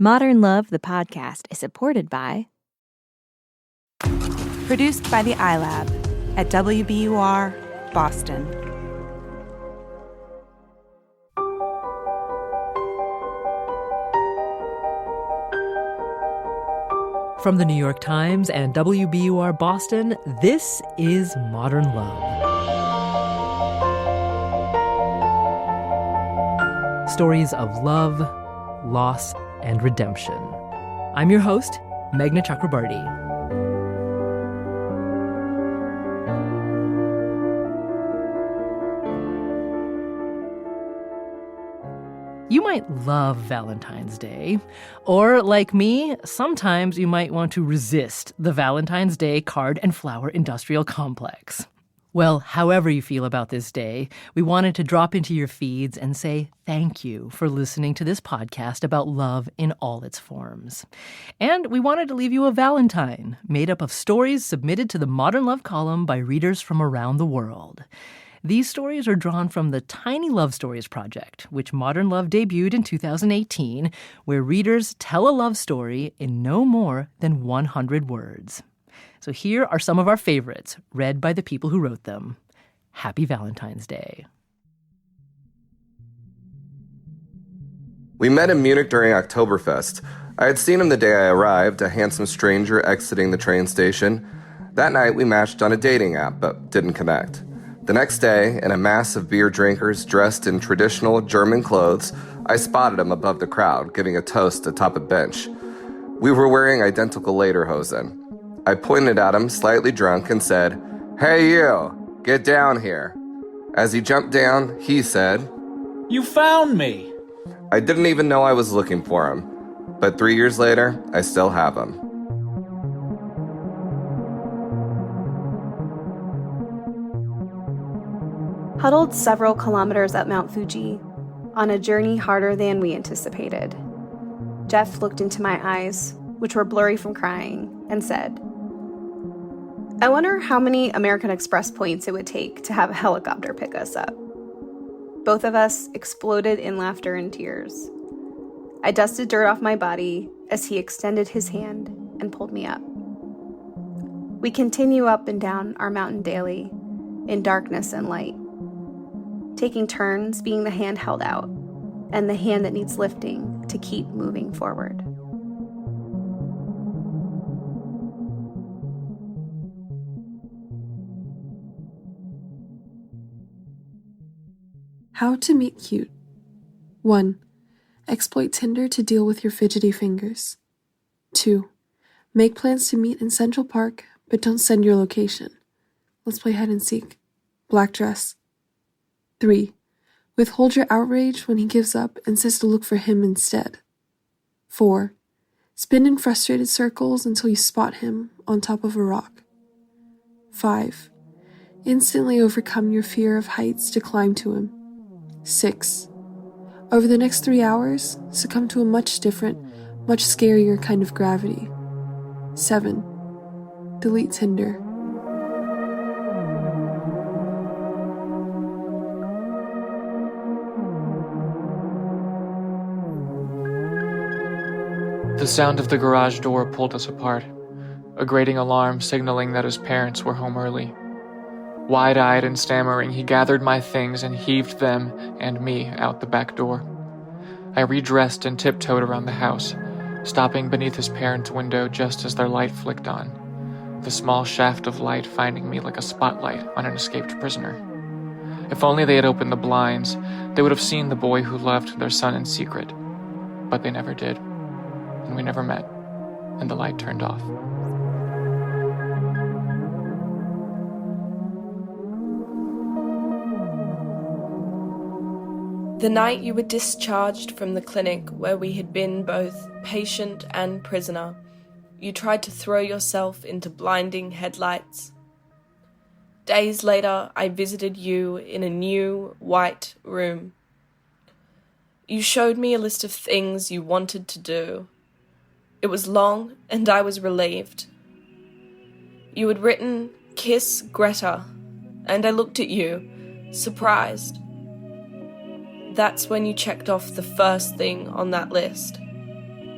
Modern Love, the podcast, is supported by... Produced by the iLab at WBUR, Boston. From the New York Times and WBUR Boston, this is Modern Love. Stories of love, loss, and redemption. I'm your host, Meghna Chakrabarty. You might love Valentine's Day, or like me, sometimes you might want to resist the Valentine's Day card and flower industrial complex. Well, however you feel about this day, we wanted to drop into your feeds and say thank you for listening to this podcast about love in all its forms. And we wanted to leave you a Valentine made up of stories submitted to the Modern Love column by readers from around the world. These stories are drawn from the Tiny Love Stories project, which Modern Love debuted in 2018, where readers tell a love story in no more than 100 words. So here are some of our favorites, read by the people who wrote them. Happy Valentine's Day. We met in Munich during Oktoberfest. I had seen him the day I arrived, a handsome stranger exiting the train station. That night we matched on a dating app, but didn't connect. The next day, in a mass of beer drinkers dressed in traditional German clothes, I spotted him above the crowd, giving a toast atop a bench. We were wearing identical lederhosen. I pointed at him, slightly drunk, and said, "Hey you, get down here." As he jumped down, he said, "You found me." I didn't even know I was looking for him, but 3 years later, I still have him. Huddled several kilometers up Mount Fuji, on a journey harder than we anticipated. Jeff looked into my eyes, which were blurry from crying, and said, "I wonder how many American Express points it would take to have a helicopter pick us up." Both of us exploded in laughter and tears. I dusted dirt off my body as he extended his hand and pulled me up. We continue up and down our mountain daily, in darkness and light, taking turns being the hand held out and the hand that needs lifting to keep moving forward. How to meet cute. 1. Exploit Tinder to deal with your fidgety fingers. 2. Make plans to meet in Central Park, but don't send your location. Let's play hide and seek. Black dress. 3. Withhold your outrage when he gives up and says to look for him instead. 4. Spin in frustrated circles until you spot him on top of a rock. 5. Instantly overcome your fear of heights to climb to him. 6. Over the next 3 hours, succumb to a much different, much scarier kind of gravity. 7. Delete Tinder. The sound of the garage door pulled us apart, a grating alarm signaling that his parents were home early. Wide-eyed and stammering, he gathered my things and heaved them and me out the back door. I redressed and tiptoed around the house, stopping beneath his parents' window just as their light flicked on, the small shaft of light finding me like a spotlight on an escaped prisoner. If only they had opened the blinds, they would have seen the boy who loved their son in secret. But they never did, and we never met, and the light turned off. The night you were discharged from the clinic where we had been both patient and prisoner, you tried to throw yourself into blinding headlights. Days later, I visited you in a new, white room. You showed me a list of things you wanted to do. It was long, and I was relieved. You had written, "Kiss Greta," and I looked at you, surprised. That's when you checked off the first thing on that list,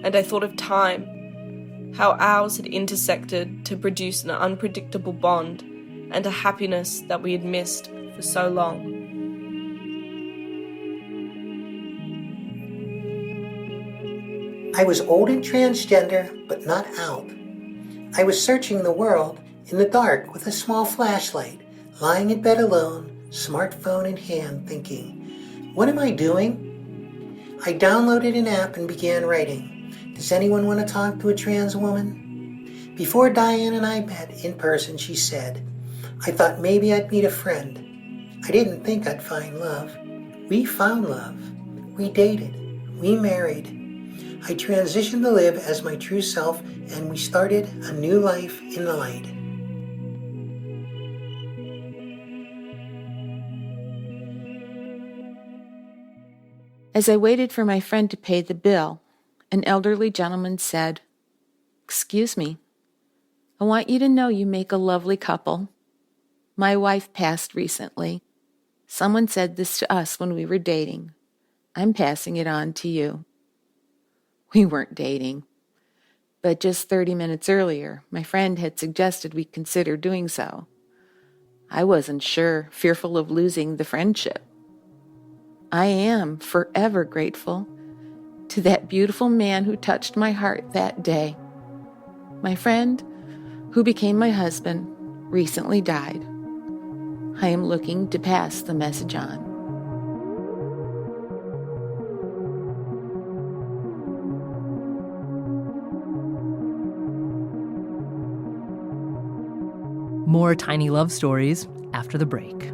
and I thought of time, how ours had intersected to produce an unpredictable bond and a happiness that we had missed for so long. I was old and transgender, but not out. I was searching the world in the dark with a small flashlight, lying in bed alone, smartphone in hand, thinking, what am I doing? I downloaded an app and began writing. Does anyone want to talk to a trans woman? Before Diane and I met in person, she said, I thought maybe I'd meet a friend. I didn't think I'd find love. We found love. We dated. We married. I transitioned to live as my true self, and we started a new life in the light. As I waited for my friend to pay the bill, an elderly gentleman said, Excuse me, I want you to know you make a lovely couple. My wife passed recently. Someone said this to us when we were dating. I'm passing it on to you. We weren't dating, but just 30 minutes earlier, my friend had suggested we consider doing so. I wasn't sure, fearful of losing the friendship. I am forever grateful to that beautiful man who touched my heart that day. My friend, who became my husband, recently died. I am looking to pass the message on. More tiny love stories after the break.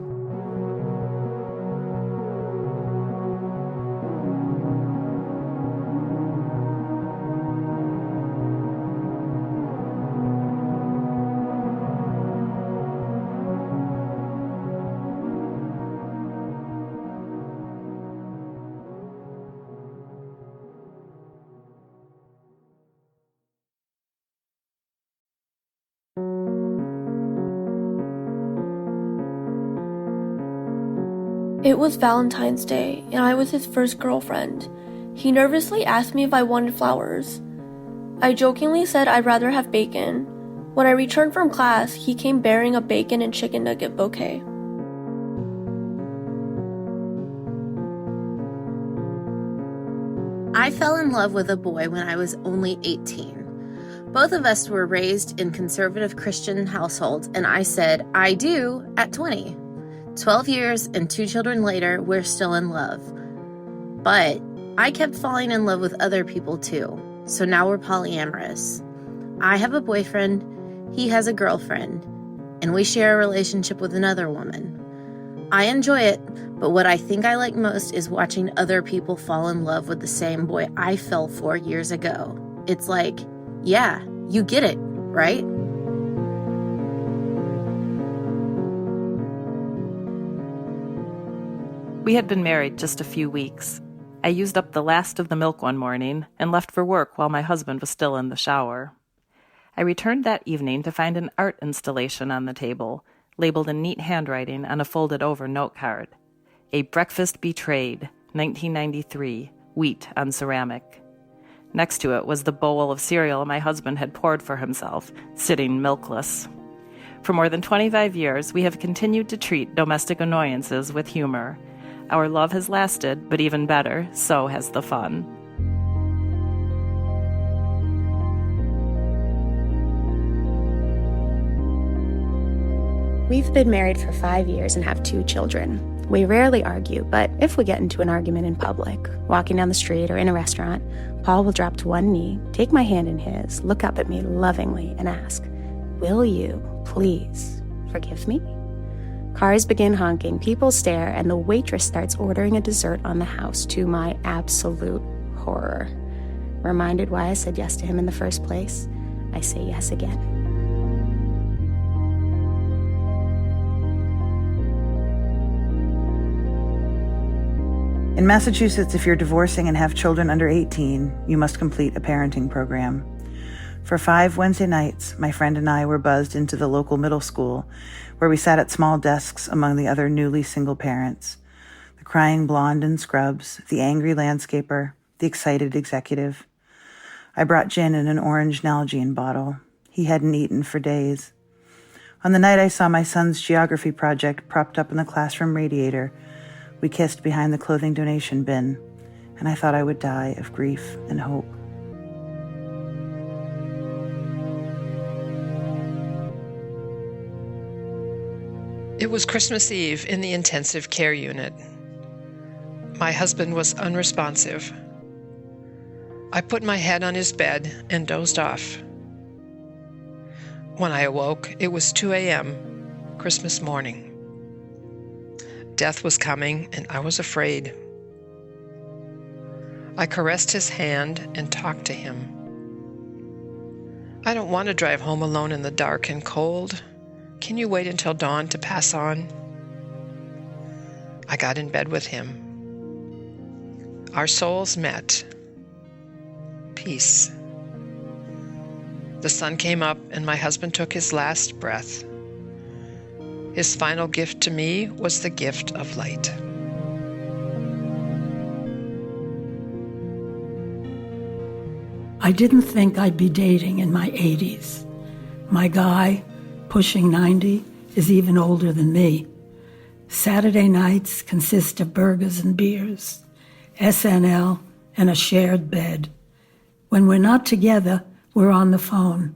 It was Valentine's Day, and I was his first girlfriend. He nervously asked me if I wanted flowers. I jokingly said I'd rather have bacon. When I returned from class, he came bearing a bacon and chicken nugget bouquet. I fell in love with a boy when I was only 18. Both of us were raised in conservative Christian households, and I said, I do, at 20. 12 years and 2 children later, we're still in love. But I kept falling in love with other people too, so now we're polyamorous. I have a boyfriend, he has a girlfriend, and we share a relationship with another woman. I enjoy it, but what I think I like most is watching other people fall in love with the same boy I fell for years ago. It's like, yeah, you get it, right? We had been married just a few weeks. I used up the last of the milk one morning and left for work while my husband was still in the shower. I returned that evening to find an art installation on the table, labeled in neat handwriting on a folded-over note card. A Breakfast Betrayed, 1993, wheat on ceramic. Next to it was the bowl of cereal my husband had poured for himself, sitting milkless. For more than 25 years, we have continued to treat domestic annoyances with humor. Our love has lasted, but even better, so has the fun. We've been married for 5 years and have 2 children. We rarely argue, but if we get into an argument in public, walking down the street or in a restaurant, Paul will drop to one knee, take my hand in his, look up at me lovingly, and ask, "Will you, please, forgive me?" Cars begin honking, people stare, and the waitress starts ordering a dessert on the house to my absolute horror. Reminded why I said yes to him in the first place, I say yes again. In Massachusetts, if you're divorcing and have children under 18, you must complete a parenting program. For 5 Wednesday nights, my friend and I were buzzed into the local middle school, where we sat at small desks among the other newly single parents. The crying blonde in scrubs, the angry landscaper, the excited executive. I brought gin in an orange Nalgene bottle. He hadn't eaten for days. On the night I saw my son's geography project propped up in the classroom radiator, we kissed behind the clothing donation bin, and I thought I would die of grief and hope. It was Christmas Eve in the intensive care unit. My husband was unresponsive. I put my head on his bed and dozed off. When I awoke, it was 2 a.m., Christmas morning. Death was coming, and I was afraid. I caressed his hand and talked to him. I don't want to drive home alone in the dark and cold. Can you wait until dawn to pass on? I got in bed with him. Our souls met. Peace. The sun came up and my husband took his last breath. His final gift to me was the gift of light. I didn't think I'd be dating in my 80s. My guy, pushing 90, is even older than me. Saturday nights consist of burgers and beers, SNL, and a shared bed. When we're not together, we're on the phone,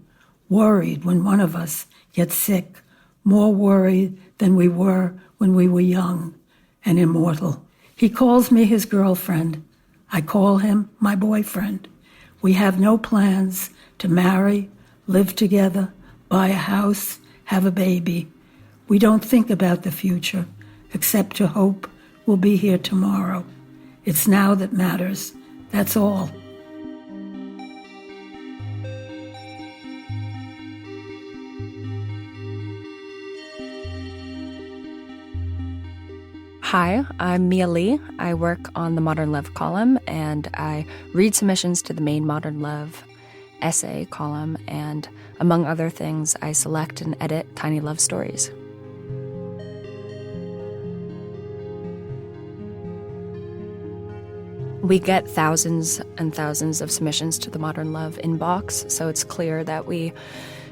worried when one of us gets sick, more worried than we were when we were young and immortal. He calls me his girlfriend. I call him my boyfriend. We have no plans to marry, live together, buy a house, have a baby. We don't think about the future, except to hope we'll be here tomorrow. It's now that matters. That's all. Hi, I'm Mia Lee. I work on the Modern Love column, and I read submissions to the main Modern Love essay column, and among other things, I select and edit tiny love stories. We get thousands and thousands of submissions to the Modern Love inbox, so it's clear that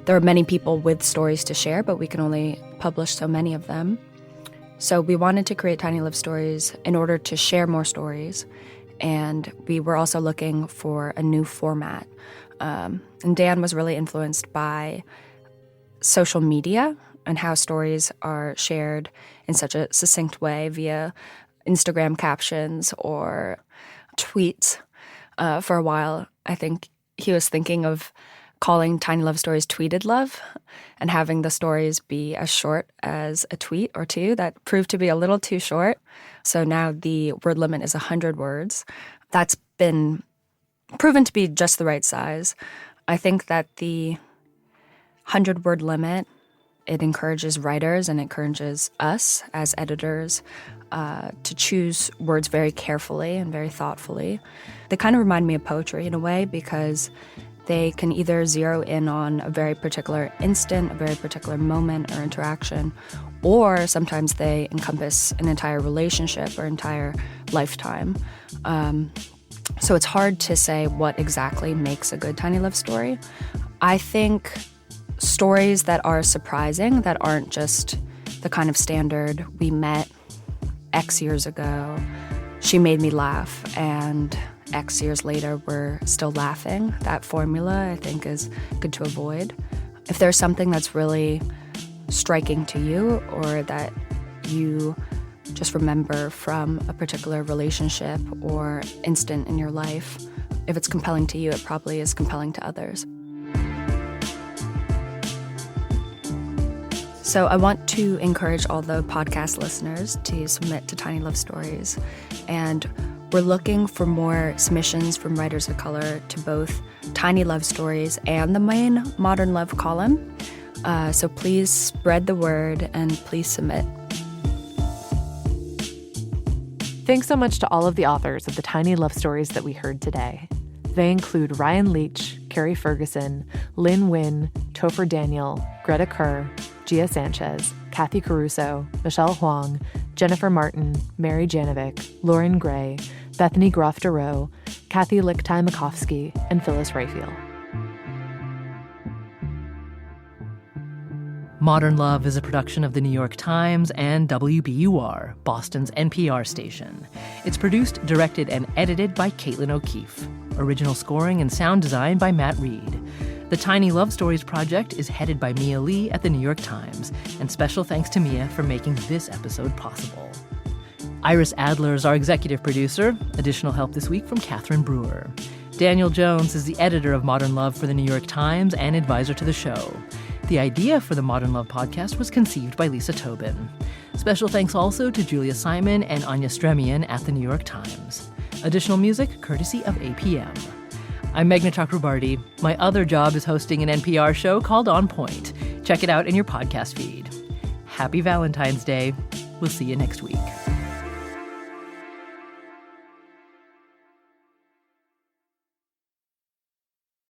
there are many people with stories to share, but we can only publish so many of them. So we wanted to create Tiny Love Stories in order to share more stories, and we were also looking for a new format. And Dan was really influenced by social media and how stories are shared in such a succinct way via Instagram captions or tweets. For a while, I think he was thinking of calling Tiny Love Stories Tweeted Love and having the stories be as short as a tweet or two. That proved to be a little too short. So now the word limit is 100 words. That's been proven to be just the right size. I think that the 100-word limit, it encourages writers and encourages us as editors to choose words very carefully and very thoughtfully. They kind of remind me of poetry in a way because they can either zero in on a very particular instant, a very particular moment or interaction, or sometimes they encompass an entire relationship or entire lifetime. So it's hard to say what exactly makes a good tiny love story. I think stories that are surprising, that aren't just the kind of standard, we met X years ago, she made me laugh, and X years later we're still laughing. That formula, I think, is good to avoid. If there's something that's really striking to you or that you just remember from a particular relationship or instant in your life, if it's compelling to you, it probably is compelling to others. So I want to encourage all the podcast listeners to submit to Tiny Love Stories. And we're looking for more submissions from writers of color to both Tiny Love Stories and the main Modern Love column. So please spread the word and please submit. Thanks so much to all of the authors of the Tiny Love Stories that we heard today. They include Ryan Leach, Carrie Ferguson, Lynn Wynn, Topher Daniel, Greta Kerr, Gia Sanchez, Kathy Caruso, Michelle Huang, Jennifer Martin, Mary Janovic, Lauren Gray, Bethany Groff-Durow, Kathy Lichtai-Makovsky, and Phyllis Raphael. Modern Love is a production of The New York Times and WBUR, Boston's NPR station. It's produced, directed, and edited by Caitlin O'Keefe. Original scoring and sound design by Matt Reed. The Tiny Love Stories project is headed by Mia Lee at The New York Times, and special thanks to Mia for making this episode possible. Iris Adler is our executive producer. Additional help this week from Catherine Brewer. Daniel Jones is the editor of Modern Love for The New York Times and advisor to the show. The idea for the Modern Love podcast was conceived by Lisa Tobin. Special thanks also to Julia Simon and Anya Stremian at The New York Times. Additional music courtesy of APM. I'm Meghna Chakrabarti. My other job is hosting an NPR show called On Point. Check it out in your podcast feed. Happy Valentine's Day. We'll see you next week.